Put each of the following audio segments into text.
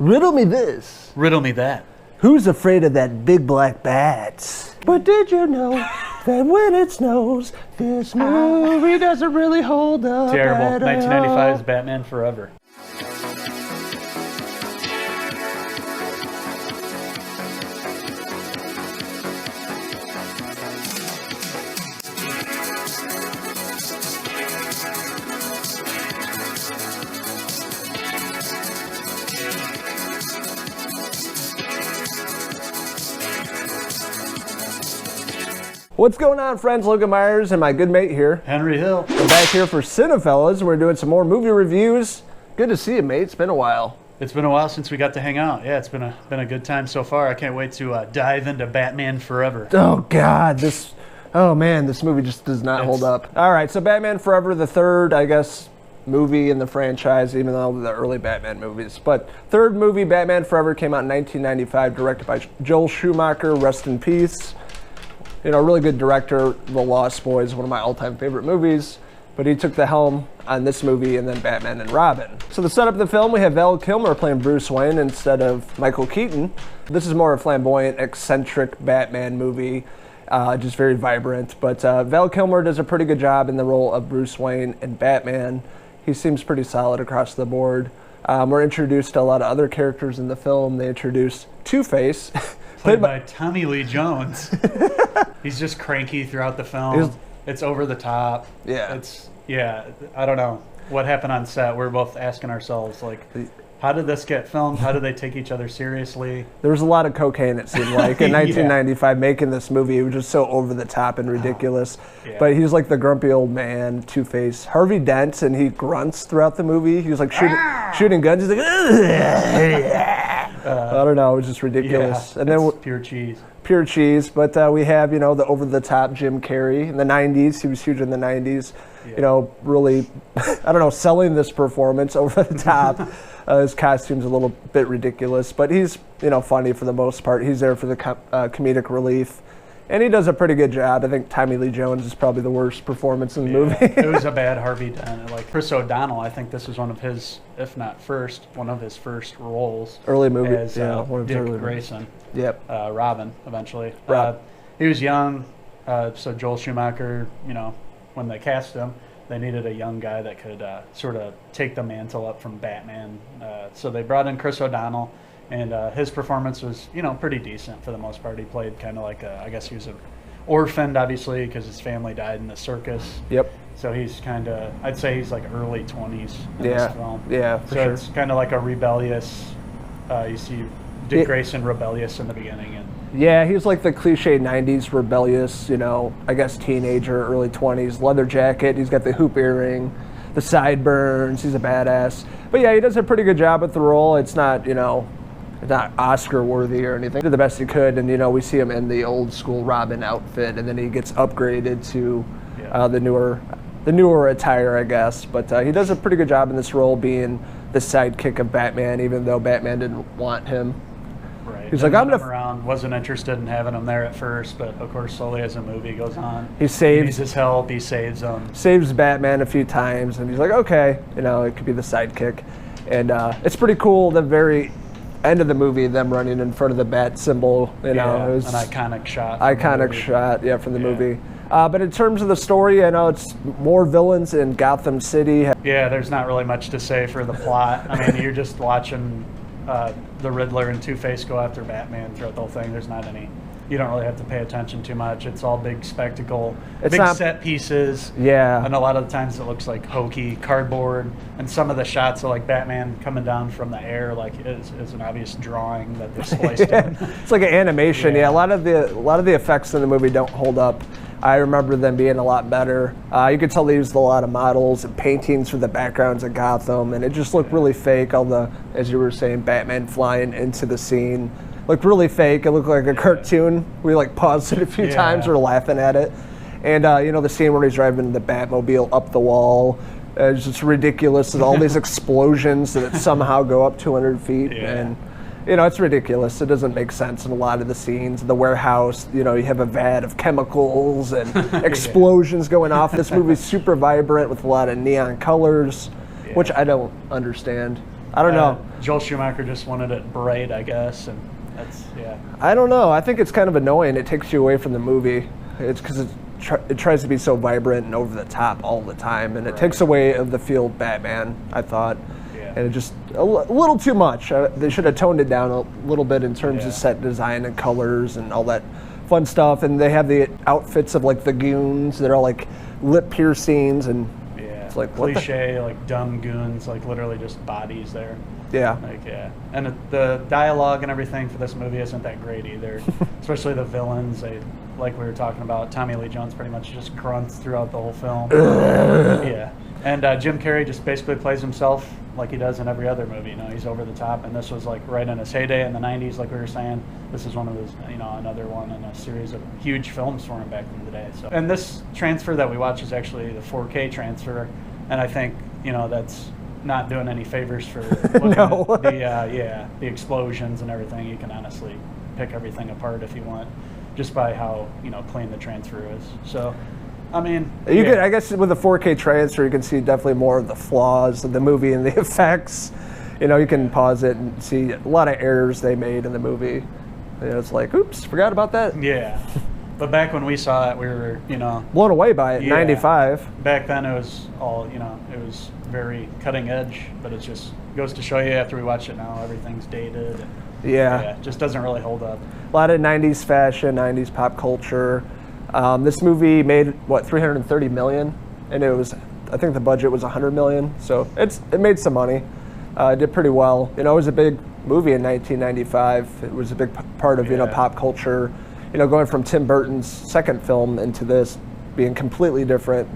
Riddle me this. Riddle me that. Who's afraid of that big black bat? But did you know that when it snows, this movie doesn't really hold up? Terrible. 1995's Batman Forever. What's going on, friends? Logan Myers and my good mate here. Henry Hill. We're back here for Cinephellas. We're doing some more movie reviews. Good to see you, mate. It's been a while. It's been a while since we got to hang out. Yeah, it's been a good time so far. I can't wait to dive into Batman Forever. Oh, God. This movie just does not hold up. All right, so Batman Forever, the third, I guess, movie in the franchise, even though the early Batman movies. But third movie, Batman Forever, came out in 1995, directed by Joel Schumacher, rest in peace. You know, really good director. The Lost Boys, one of my all-time favorite movies. But he took the helm on this movie and then Batman and Robin. So the setup of the film, we have Val Kilmer playing Bruce Wayne instead of Michael Keaton. This is more a flamboyant, eccentric Batman movie, just very vibrant. But Val Kilmer does a pretty good job in the role of Bruce Wayne and Batman. He seems pretty solid across the board. We're introduced to a lot of other characters in the film. They introduce Two-Face. Played by Tommy Lee Jones. He's just cranky throughout the film. It's over the top. Yeah. I don't know what happened on set. We're both asking ourselves, like, how did this get filmed? How did they take each other seriously? There was a lot of cocaine, it seemed like, in 1995 making this movie. It was just so over the top and ridiculous. Yeah. But he's like the grumpy old man, Two-Face. Harvey Dent, and he grunts throughout the movie. He was like shooting guns. He's like, I don't know. It was just ridiculous. Yeah, and then pure cheese. Pure cheese. But we have, the over-the-top Jim Carrey in the 90s. He was huge in the 90s. Yeah. Really, I don't know, selling this performance over the top. His costume's a little bit ridiculous, but he's, funny for the most part. He's there for the comedic relief. And he does a pretty good job. I think Tommy Lee Jones is probably the worst performance in the movie. It was a bad Harvey Dent. Like Chris O'Donnell, I think this was one of his, if not first, one of his first roles. Early movie, as one of Dick his early Grayson. Yep. Robin, eventually. Rob. He was young, so Joel Schumacher, when they cast him, they needed a young guy that could sort of take the mantle up from Batman. So they brought in Chris O'Donnell. And his performance was, pretty decent for the most part. He played kind of like I guess he was orphaned, obviously, because his family died in the circus. Yep. So he's I'd say he's like early 20s in this film. Yeah, for sure. It's kind of like a rebellious, you see Dick Grayson rebellious in the beginning. Yeah, he was like the cliche 90s rebellious, I guess teenager, early 20s, leather jacket. He's got the hoop earring, the sideburns. He's a badass. But yeah, he does a pretty good job with the role. It's not, not Oscar worthy or anything. He did the best he could, and we see him in the old school Robin outfit, and then he gets upgraded to the newer attire, I guess. But he does a pretty good job in this role, being the sidekick of Batman, even though Batman didn't want him. Right. He's like, I'm gonna. Around, wasn't interested in having him there at first, but of course, slowly as the movie goes on, he needs his help. He saves him. Saves Batman a few times, and he's like, okay, it could be the sidekick, and it's pretty cool. The very end of the movie, them running in front of the bat symbol, it was an iconic shot. From the movie. But in terms of the story, I know it's more villains in Gotham City. Yeah, there's not really much to say for the plot. I mean, you're just watching the Riddler and Two-Face go after Batman throughout the whole thing. There's not any. You don't really have to pay attention too much. It's all big spectacle, set pieces. Yeah. And a lot of the times it looks like hokey cardboard. And some of the shots are like Batman coming down from the air, like is an obvious drawing that they're spliced in. It's like an animation. Yeah. A lot of the effects in the movie don't hold up. I remember them being a lot better. You could tell they used a lot of models and paintings for the backgrounds of Gotham, and it just looked really fake. All the, as you were saying, Batman flying into the scene looked really fake. It looked like a cartoon. We paused it a few times. We were laughing at it. And the scene where he's driving the Batmobile up the wall, it's just ridiculous. There's all these explosions that somehow go up 200 feet. Yeah. And it's ridiculous. It doesn't make sense in a lot of the scenes. The warehouse, you have a vat of chemicals and explosions going off. This movie's super vibrant with a lot of neon colors, which I don't understand. I don't know. Joel Schumacher just wanted it bright, I guess, and that's, yeah. I don't know. I think it's kind of annoying. It takes you away from the movie. It's because it tries to be so vibrant and over the top all the time, and it takes away of the feel of Batman, I thought. Yeah. And it just a little too much. They should have toned it down a little bit in terms of set design and colors and all that fun stuff. And they have the outfits of like the goons. They're all like lip piercings and it's like cliche, like dumb goons, like literally just bodies there. Yeah. Like, yeah. And the dialogue and everything for this movie isn't that great either. Especially the villains. Like we were talking about, Tommy Lee Jones pretty much just grunts throughout the whole film. Yeah. And Jim Carrey just basically plays himself like he does in every other movie. You know, he's over the top, and this was like right in his heyday in the 90s, like we were saying. This is one of his, another one in a series of huge films for him back in the day. So, and this transfer that we watch is actually the 4K transfer, and I think, that's not doing any favors for looking at the explosions and everything. You can honestly pick everything apart if you want, just by how clean the transfer is. So, I mean, you could, I guess, with the 4K transfer, you can see definitely more of the flaws of the movie and the effects. You can pause it and see a lot of errors they made in the movie. It's like, oops, forgot about that. Yeah. But back when we saw it, we were, blown away by it. 95. Back then, it was all, it was very cutting edge. But it just goes to show you after we watch it now, everything's dated. And, it just doesn't really hold up. A lot of 90s fashion, 90s pop culture. This movie made, $330 million? And it was, I think the budget was $100 million. So it made some money. It did pretty well. It was a big movie in 1995. It was a big part of, pop culture. Going from Tim Burton's second film into this being completely different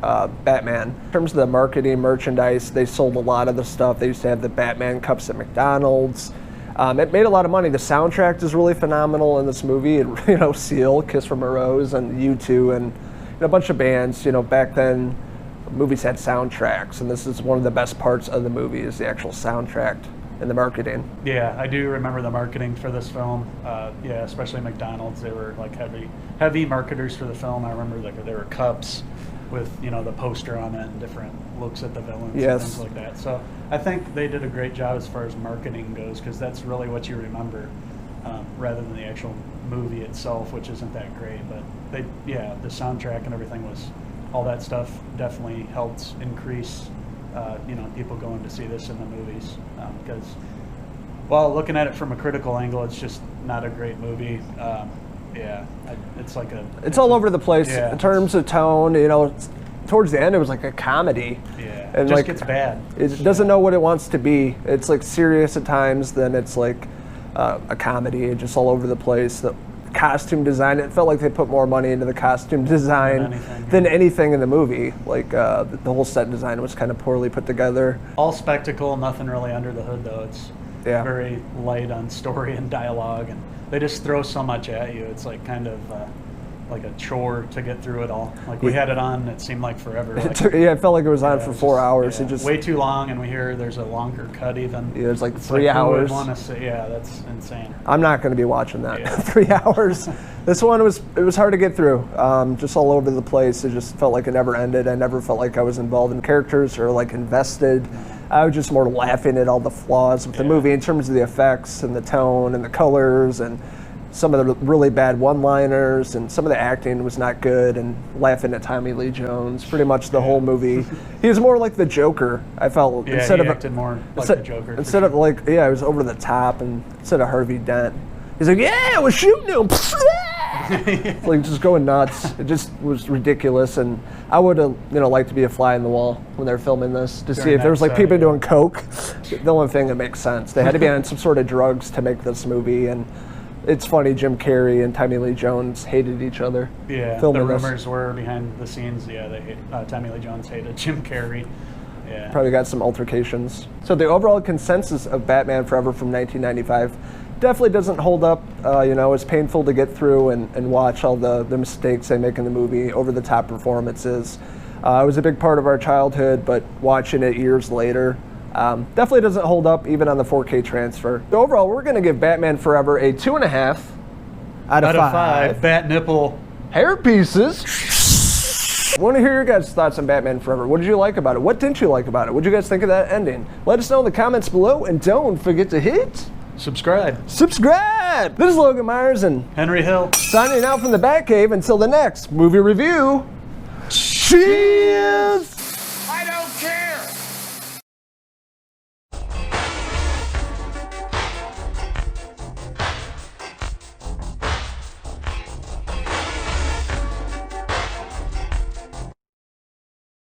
Batman. In terms of the marketing, merchandise, they sold a lot of the stuff. They used to have the Batman cups at McDonald's. It made a lot of money. The soundtrack is really phenomenal in this movie. And, Seal, Kiss from a Rose, and U2, and a bunch of bands. Back then, movies had soundtracks, and this is one of the best parts of the movie is the actual soundtrack and the marketing. Yeah, I do remember the marketing for this film. Especially McDonald's. They were like heavy marketers for the film. I remember there were cups with the poster on it and different looks at the villains and things like that. So I think they did a great job as far as marketing goes, because that's really what you remember, rather than the actual movie itself, which isn't that great. But the soundtrack and everything all that stuff definitely helped increase people going to see this in the movies, because while looking at it from a critical angle, it's just not a great movie. It's all over the place in terms of tone. Towards the end, it was like a comedy. Yeah, and it just gets bad. It doesn't know what it wants to be. It's like serious at times, then it's like a comedy. It's just all over the place. The costume design, it felt like they put more money into the costume design than anything in the movie. Like the whole set design was kind of poorly put together. All spectacle, nothing really under the hood though. It's very light on story and dialogue, and they just throw so much at you. It's like kind of like a chore to get through it all. Like we had it on, it seemed like forever. It felt like it was on for 4 hours. Yeah, it just way too long, and we hear there's a longer cut even. Yeah, there's like 3 hours. That's insane. I'm not going to be watching that. 3 hours. This one it was hard to get through. Just all over the place. It just felt like it never ended. I never felt like I was involved in characters or like invested. I was just more laughing at all the flaws with the movie in terms of the effects and the tone and the colors and some of the really bad one-liners, and some of the acting was not good, and laughing at Tommy Lee Jones pretty much the whole movie. He was more like the Joker, I felt. Yeah, he acted more like the Joker. Instead of like, it was over the top, and instead of Harvey Dent, he's like, I was shooting him. Like just going nuts. It just was ridiculous, and I would have liked to be a fly in the wall when they were filming this to see if there was like people doing coke. The only thing that makes sense. They had to be on some sort of drugs to make this movie, and it's funny, Jim Carrey and Tommy Lee Jones hated each other. Yeah, the rumors were behind the scenes. Yeah, Tommy Lee Jones hated Jim Carrey. Yeah, probably got some altercations. So the overall consensus of Batman Forever from 1995 definitely doesn't hold up. It's painful to get through and watch all the mistakes they make in the movie, over-the-top performances. It was a big part of our childhood, but watching it years later, definitely doesn't hold up even on the 4K transfer. So overall, we're going to give Batman Forever a 2.5 out of 5. Bat nipple hair pieces. I want to hear your guys' thoughts on Batman Forever. What did you like about it? What didn't you like about it? What did you guys think of that ending? Let us know in the comments below, and don't forget to hit subscribe. This is Logan Myers and Henry Hill signing out from the Batcave until the next movie review. Cheers!